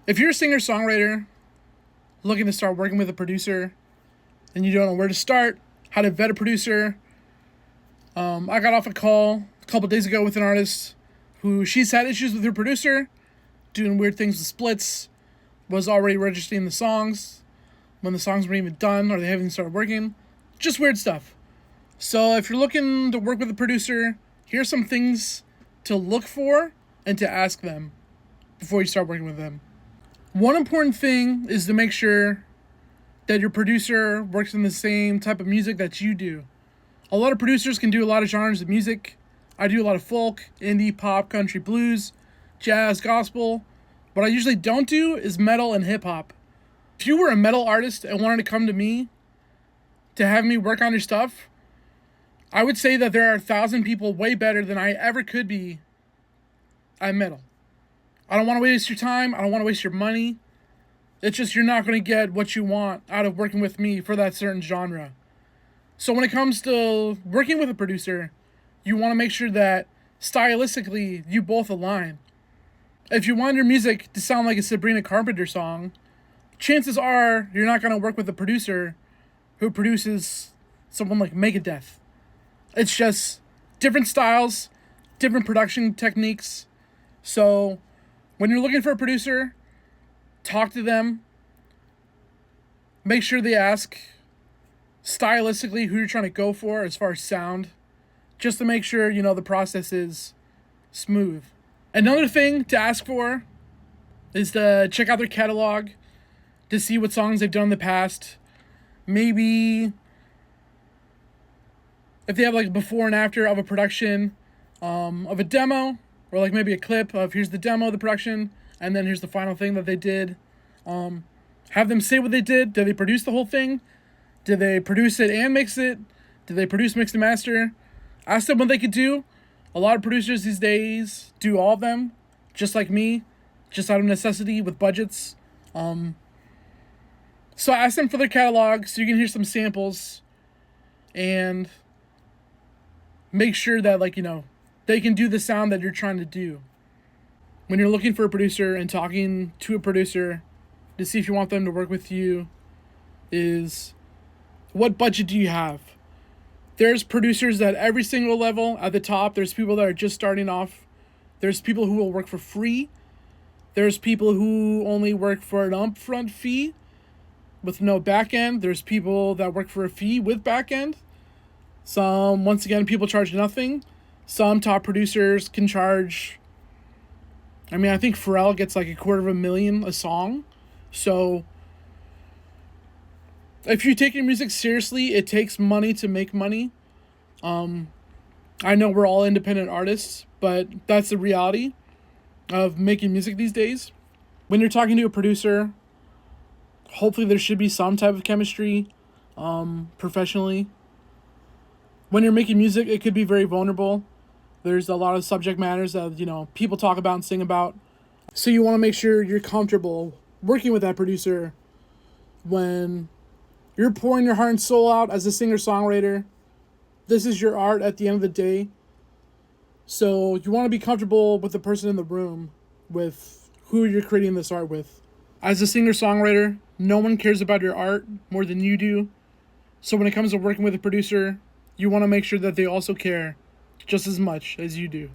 If you're a singer-songwriter looking to start working with a producer and you don't know where to start, how to vet a producer, I got off a call a couple days ago with an artist who she's had issues with her producer, doing weird things with splits, was already registering the songs when the songs weren't even done or they haven't even started working. Just weird stuff. So if you're looking to work with a producer, here's some things to look for and to ask them before you start working with them. One important thing is to make sure that your producer works in the same type of music that you do. A lot of producers can do a lot of genres of music. I do a lot of folk, indie, pop, country, blues, jazz, gospel. What I usually don't do is metal and hip hop. If you were a metal artist and wanted to come to me to have me work on your stuff, I would say that there are 1,000 people way better than I ever could be at metal. I don't want to waste your time. I don't want to waste your money. It's just you're not going to get what you want out of working with me for that certain genre. So when it comes to working with a producer, you want to make sure that stylistically you both align. If you want your music to sound like a Sabrina Carpenter song, chances are you're not going to work with a producer who produces someone like Megadeth. It's just different styles, different production techniques. So when you're looking for a producer, talk to them. Make sure they ask stylistically who you're trying to go for as far as sound, just to make sure, the process is smooth. Another thing to ask for is to check out their catalog to see what songs they've done in the past. Maybe if they have like before and after of a production of a demo, or like maybe a clip of here's the demo of the production and then here's the final thing that they did. Have them say what they did. Did they produce the whole thing? Did they produce it and mix it? Did they produce, mix, and master? Ask them what they could do. A lot of producers these days do all of them, just like me, just out of necessity with budgets. So ask them for their catalog so you can hear some samples and make sure that, they can do the sound that you're trying to do. When you're looking for a producer and talking to a producer to see if you want them to work with you, is what budget do you have? There's producers at every single level at the top. There's people that are just starting off. There's people who will work for free. There's people who only work for an upfront fee with no back end. There's people that work for a fee with back end. Some, once again, people charge nothing. Some top producers can charge, I think Pharrell gets like $250,000 a song. So if you take your music seriously, it takes money to make money. I know we're all independent artists, but that's the reality of making music these days. When you're talking to a producer, hopefully there should be some type of chemistry professionally. When you're making music, it could be very vulnerable. There's a lot of subject matters that, people talk about and sing about. So you want to make sure you're comfortable working with that producer when you're pouring your heart and soul out as a singer-songwriter. This is your art at the end of the day. So you want to be comfortable with the person in the room, with who you're creating this art with. As a singer-songwriter, no one cares about your art more than you do. So when it comes to working with a producer, you want to make sure that they also care just as much as you do.